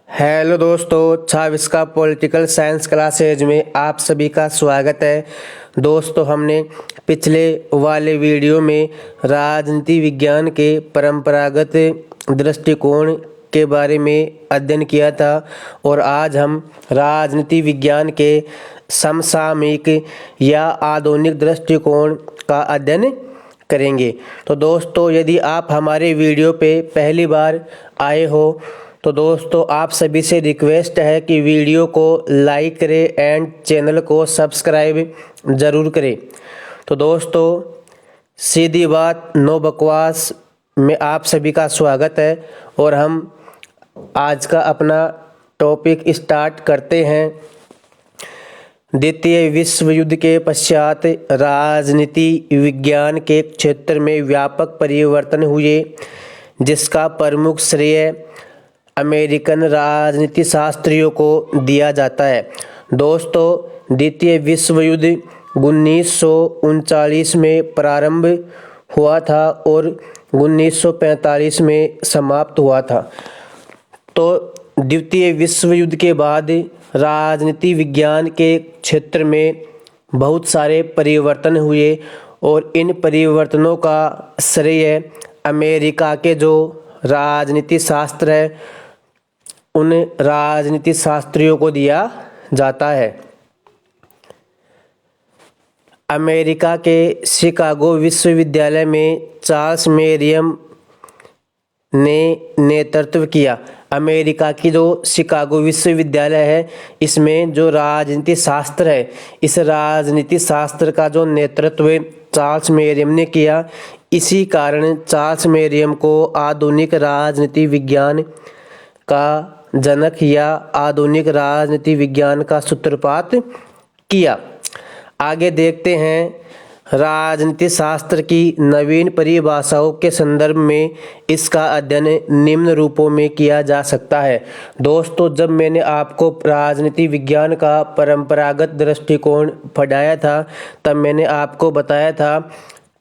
Hello दोस्तों, छाविस का political science classes में आप सभी का स्वागत है। दोस्तों, हमने पिछले वाले वीडियो में राजनीति विज्ञान के परंपरागत दृष्टिकोण के बारे में अध्ययन किया था और आज हम राजनीति विज्ञान के समसामयिक या आधुनिक दृष्टिकोण का अध्ययन करेंगे। तो दोस्तों, यदि आप हमारे वीडियो पे पहली बार आए हो तो दोस्तों आप सभी से रिक्वेस्ट है कि वीडियो को लाइक करें एंड चैनल को सब्सक्राइब ज़रूर करें। तो दोस्तों, सीधी बात नो बकवास में आप सभी का स्वागत है और हम आज का अपना टॉपिक स्टार्ट करते हैं। द्वितीय विश्व युद्ध के पश्चात राजनीति विज्ञान के क्षेत्र में व्यापक परिवर्तन हुए, जिसका प्रमुख श्रेय अमेरिकन राजनीति शास्त्रियों को दिया जाता है। दोस्तों, द्वितीय विश्व युद्ध 1939 में प्रारंभ हुआ था और 1945 में समाप्त हुआ था। तो द्वितीय विश्व युद्ध के बाद राजनीति विज्ञान के क्षेत्र में बहुत सारे परिवर्तन हुए और इन परिवर्तनों का श्रेय अमेरिका के जो राजनीति शास्त्र है उन राजनीति शास्त्रियों को दिया जाता है। अमेरिका के शिकागो विश्वविद्यालय में चार्ल्स मेरियम ने नेतृत्व किया। अमेरिका की जो शिकागो विश्वविद्यालय है, इसमें जो राजनीति शास्त्र है, इस राजनीति शास्त्र का जो नेतृत्व चार्ल्स मेरियम ने किया। इसी कारण चार्ल्स मेरियम को आधुनिक राजनीति विज्ञान का जनक या आधुनिक राजनीति विज्ञान का सूत्रपात किया। आगे देखते हैं। राजनीति शास्त्र की नवीन परिभाषाओं के संदर्भ में इसका अध्ययन निम्न रूपों में किया जा सकता है। दोस्तों, जब मैंने आपको राजनीति विज्ञान का परंपरागत दृष्टिकोण पढ़ाया था, तब मैंने आपको बताया था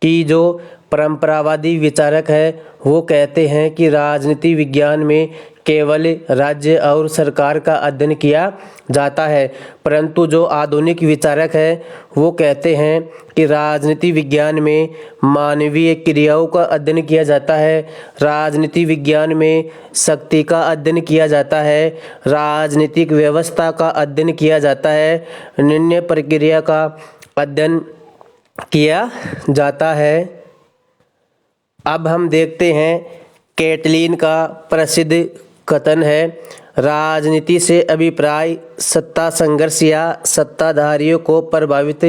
कि जो परंपरावादी विचारक है वो कहते हैं कि राजनीति विज्ञान में केवल राज्य और सरकार का अध्ययन किया जाता है, परंतु जो आधुनिक विचारक है वो कहते हैं कि राजनीति विज्ञान में मानवीय क्रियाओं का अध्ययन किया जाता है, राजनीति विज्ञान में शक्ति का अध्ययन किया जाता है, राजनीतिक व्यवस्था का अध्ययन किया जाता है, निर्णय प्रक्रिया का अध्ययन किया जाता है। अब हम देखते हैं, कैटलीन का प्रसिद्ध कथन है, राजनीति से अभिप्राय सत्ता संघर्ष या सत्ताधारियों को प्रभावित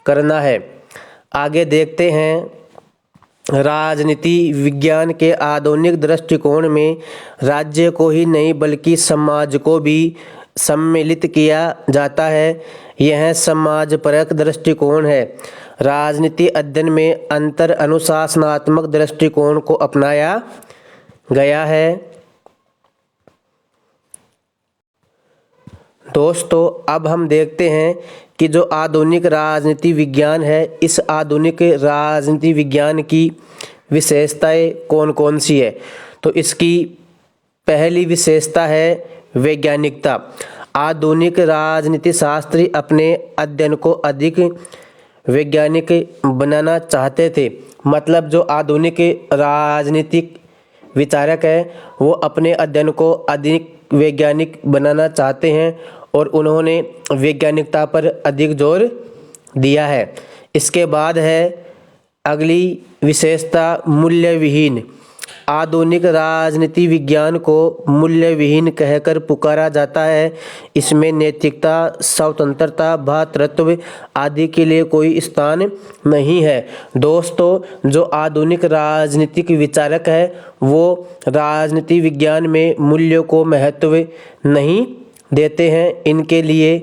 करना है। आगे देखते हैं। राजनीति विज्ञान के आधुनिक दृष्टिकोण में राज्य को ही नहीं बल्कि समाज को भी सम्मिलित किया जाता है। यह समाजपरक दृष्टिकोण है। राजनीति अध्ययन में अंतर अनुशासनात्मक दृष्टिकोण को अपनाया गया है। दोस्तों, अब हम देखते हैं कि जो आधुनिक राजनीति विज्ञान है, इस आधुनिक राजनीति विज्ञान की विशेषताएं कौन कौन सी है। तो इसकी पहली विशेषता है वैज्ञानिकता। आधुनिक राजनीति शास्त्री अपने अध्ययन को अधिक वैज्ञानिक बनाना चाहते थे। मतलब जो आधुनिक राजनीतिक विचारक है वो अपने अध्ययन को अधिक वैज्ञानिक बनाना चाहते हैं और उन्होंने वैज्ञानिकता पर अधिक जोर दिया है। इसके बाद है अगली विशेषता मूल्यविहीन। आधुनिक राजनीति विज्ञान को मूल्यविहीन कहकर पुकारा जाता है। इसमें नैतिकता, स्वतंत्रता, भ्रातृत्व आदि के लिए कोई स्थान नहीं है। दोस्तों, जो आधुनिक राजनीतिक विचारक है वो राजनीति विज्ञान में मूल्यों को महत्व नहीं देते हैं। इनके लिए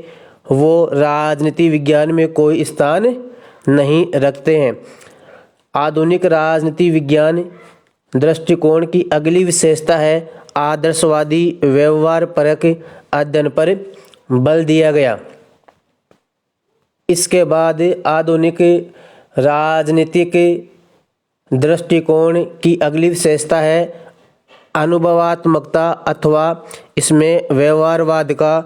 वो राजनीति विज्ञान में कोई स्थान नहीं रखते हैं। आधुनिक राजनीति विज्ञान दृष्टिकोण की अगली विशेषता है आदर्शवादी व्यवहार परक अध्ययन पर बल दिया गया। इसके बाद आधुनिक राजनीतिक दृष्टिकोण की अगली विशेषता है अनुभवात्मकता अथवा इसमें व्यवहारवाद का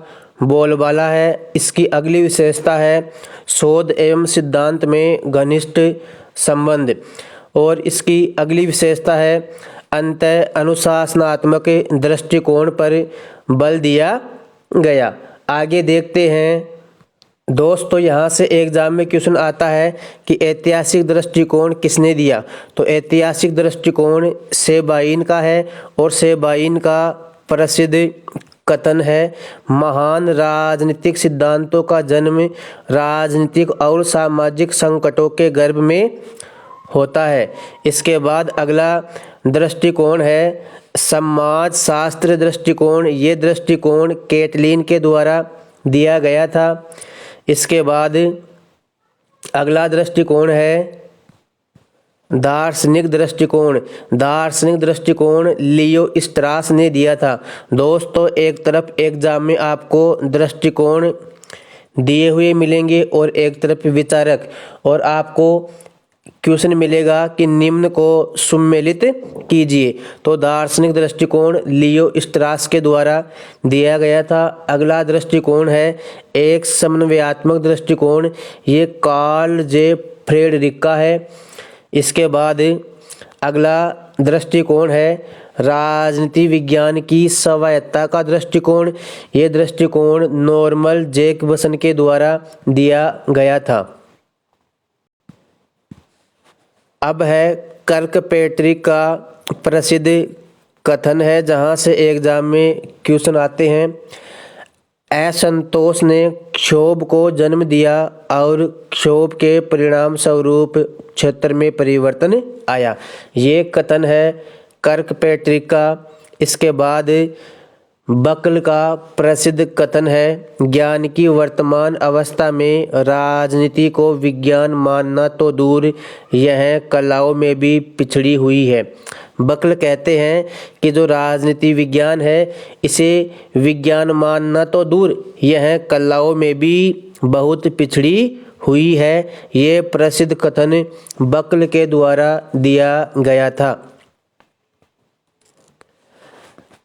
बोलबाला है। इसकी अगली विशेषता है शोध एवं सिद्धांत में घनिष्ठ संबंध। और इसकी अगली विशेषता है अंतः अनुशासनात्मक दृष्टिकोण पर बल दिया गया। आगे देखते हैं दोस्तों, यहाँ से एग्जाम में क्वेश्चन आता है कि ऐतिहासिक दृष्टिकोण किसने दिया। तो ऐतिहासिक दृष्टिकोण शेबाइन का है और शेबाइन का प्रसिद्ध कथन है महान राजनीतिक सिद्धांतों का जन्म राजनीतिक और सामाजिक संकटों के गर्भ में होता है। इसके बाद अगला दृष्टिकोण है समाज शास्त्र दृष्टिकोण। ये दृष्टिकोण कैटलिन के द्वारा दिया गया था। इसके बाद अगला दृष्टिकोण है दार्शनिक दृष्टिकोण। दार्शनिक दृष्टिकोण लियो स्ट्रास ने दिया था। दोस्तों, एक तरफ एग्जाम में आपको दृष्टिकोण दिए हुए मिलेंगे और एक तरफ विचारक, और आपको क्वेश्चन मिलेगा कि निम्न को सम्मिलित कीजिए। तो दार्शनिक दृष्टिकोण लियो स्ट्रास के द्वारा दिया गया था। अगला दृष्टिकोण है एक समन्वयात्मक दृष्टिकोण। ये कार्ल जे फ्रेडरिक का है। इसके बाद अगला दृष्टिकोण है राजनीति विज्ञान की स्वायत्तता का दृष्टिकोण। ये दृष्टिकोण नॉर्मन जैकबसन के द्वारा दिया गया था। अब है कर्कपैट्रिक का प्रसिद्ध कथन है, जहाँ से एग्जाम में क्वेश्चन आते हैं असंतोष ने क्षोभ को जन्म दिया और क्षोभ के परिणाम स्वरूप क्षेत्र में परिवर्तन आया। ये कथन है कर्कपैट्रिक का। इसके बाद बकल का प्रसिद्ध कथन है ज्ञान की वर्तमान अवस्था में राजनीति को विज्ञान मानना तो दूर, यह कलाओं में भी पिछड़ी हुई है। बकल कहते हैं कि जो राजनीति विज्ञान है इसे विज्ञान मानना तो दूर, यह कलाओं में भी बहुत पिछड़ी हुई है। ये प्रसिद्ध कथन बकल के द्वारा दिया गया था।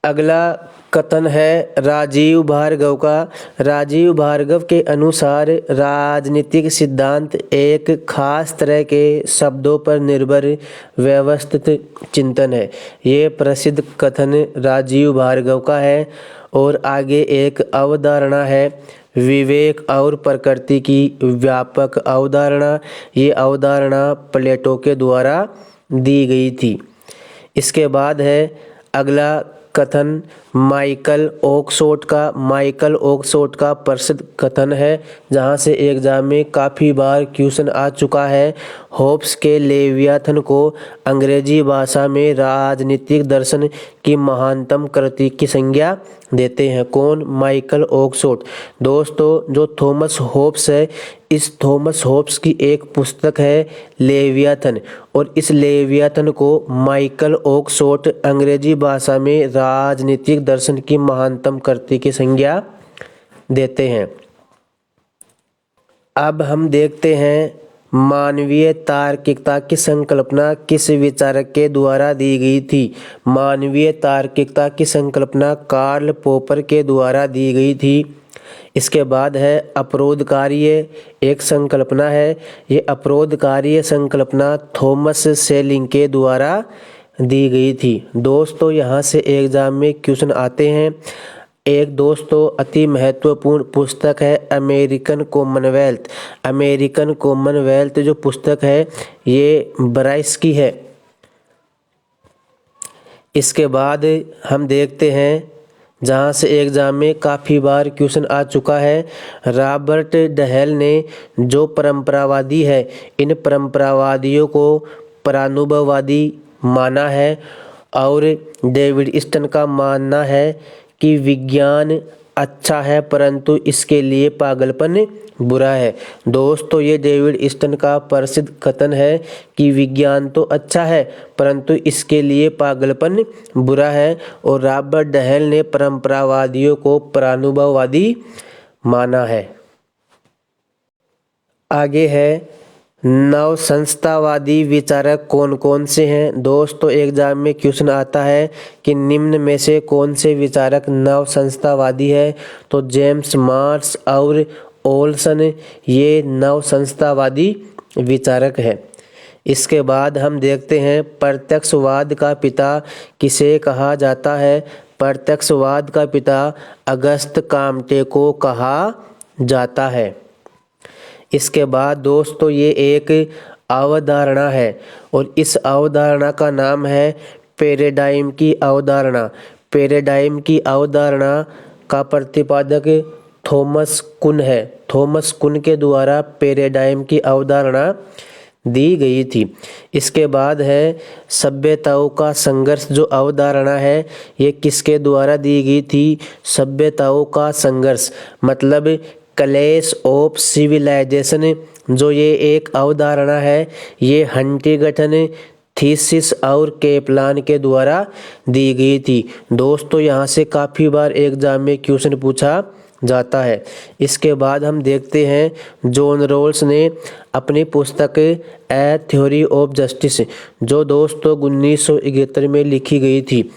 अगला कथन है राजीव भार्गव का। राजीव भार्गव के अनुसार राजनीतिक सिद्धांत एक खास तरह के शब्दों पर निर्भर व्यवस्थित चिंतन है। ये प्रसिद्ध कथन राजीव भार्गव का है। और आगे एक अवधारणा है विवेक और प्रकृति की व्यापक अवधारणा। ये अवधारणा प्लेटो के द्वारा दी गई थी। इसके बाद है अगला कथन माइकल ऑक्सफोर्ड का। माइकल ऑक्सफोर्ड का प्रसिद्ध कथन है, जहाँ से एग्जाम में काफ़ी बार क्वेश्चन आ चुका है। होब्स के लेवियाथन को अंग्रेजी भाषा में राजनीतिक दर्शन की महानतम कृति की संज्ञा देते हैं। कौन? Michael Oxford. दोस्तों, जो थॉमस होब्स है, इस थॉमस होब्स की एक पुस्तक है लेवियाथन, और इस लेवियाथन को माइकल ऑक्सफोर्ड अंग्रेजी भाषा में राजनीतिक दर्शन की महानतम कृति की संज्ञा देते हैं। अब हम देखते हैं मानवीय तार्किकता की संकल्पना किस विचारक के द्वारा दी गई थी। मानवीय तार्किकता की संकल्पना कार्ल पॉपर के द्वारा दी गई थी। इसके बाद है अपरोध कार्य एक संकल्पना है। ये अपरोध कार्य संकल्पना थॉमस सेलिंग के द्वारा दी गई थी। दोस्तों, यहाँ से एग्जाम में क्वेश्चन आते हैं। एक दोस्तों अति महत्वपूर्ण पुस्तक है अमेरिकन कॉमनवेल्थ। अमेरिकन कॉमनवेल्थ जो पुस्तक है ये ब्राइस की है। इसके बाद हम देखते हैं, जहाँ से एग्जाम में काफ़ी बार क्वेश्चन आ चुका है, रॉबर्ट डहेल ने जो परंपरावादी है, इन परंपरावादियों को परानुभववादी माना है। और डेविड स्टन का मानना है कि विज्ञान अच्छा है परंतु इसके लिए पागलपन बुरा है। दोस्तों, ये डेविड स्टन का प्रसिद्ध कथन है कि विज्ञान तो अच्छा है परंतु इसके लिए पागलपन बुरा है। और रॉबर्ट डहेल ने परंपरावादियों को परानुभववादी माना है। आगे है नव संस्थावादी विचारक कौन कौन से हैं? दोस्तों एग्जाम में क्वेश्चन आता है कि निम्न में से कौन से विचारक नव संस्थावादी है? तो जेम्स मार्क्स और ओल्सन ये नव संस्थावादी विचारक है। इसके बाद हम देखते हैं प्रत्यक्षवाद का पिता किसे कहा जाता है? प्रत्यक्षवाद का पिता अगस्त काम्टे को कहा जाता है। इसके बाद दोस्तों ये एक अवधारणा है और इस अवधारणा का नाम है पैराडाइम की अवधारणा। पैराडाइम की अवधारणा का प्रतिपादक थॉमस कुन है। थॉमस कुन के द्वारा पैराडाइम की अवधारणा दी गई थी। इसके बाद है सभ्यताओं का संघर्ष। जो अवधारणा है ये किसके द्वारा दी गई थी? सभ्यताओं का संघर्ष मतलब क्लैश ऑफ सिविलाइजेशन। जो ये एक अवधारणा है ये हंटिंगटन, थीसिस और केपलान के द्वारा दी गई थी। दोस्तों यहाँ से काफ़ी बार एग्जाम में क्वेश्चन पूछा जाता है। इसके बाद हम देखते हैं जॉन रॉल्स ने अपनी पुस्तक ए थ्योरी ऑफ जस्टिस, जो दोस्तों 1971 में लिखी गई थी।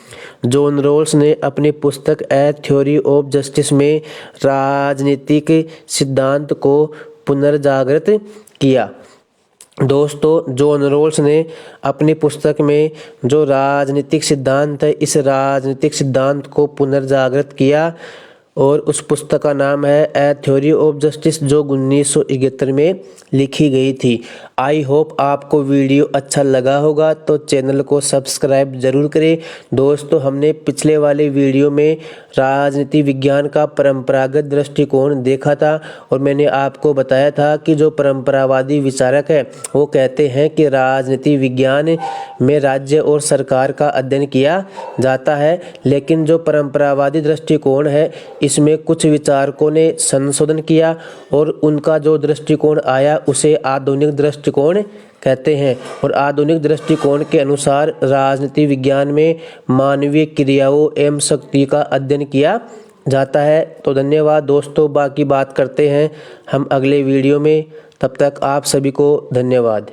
जॉन रॉल्स ने अपनी पुस्तक ए थ्योरी ऑफ जस्टिस में राजनीतिक सिद्धांत को पुनर्जागृत किया। दोस्तों जॉन रॉल्स ने अपनी पुस्तक में जो राजनीतिक सिद्धांत है इस राजनीतिक सिद्धांत को पुनर्जागृत किया और उस पुस्तक का नाम है ए थ्योरी ऑफ जस्टिस, जो 1971 में लिखी गई थी। आई होप आपको वीडियो अच्छा लगा होगा तो चैनल को सब्सक्राइब जरूर करें। दोस्तों हमने पिछले वाले वीडियो में राजनीति विज्ञान का परंपरागत दृष्टिकोण देखा था और मैंने आपको बताया था कि जो परंपरावादी विचारक है वो कहते हैं कि राजनीति विज्ञान में राज्य और सरकार का अध्ययन किया जाता है, लेकिन जो परंपरावादी दृष्टिकोण है इसमें कुछ विचारकों ने संशोधन किया और उनका जो दृष्टिकोण आया उसे आधुनिक दृष्टिकोण कहते हैं। और आधुनिक दृष्टिकोण के अनुसार राजनीति विज्ञान में मानवीय क्रियाओं एवं शक्ति का अध्ययन किया जाता है। तो धन्यवाद दोस्तों, बाकी बात करते हैं हम अगले वीडियो में। तब तक आप सभी को धन्यवाद।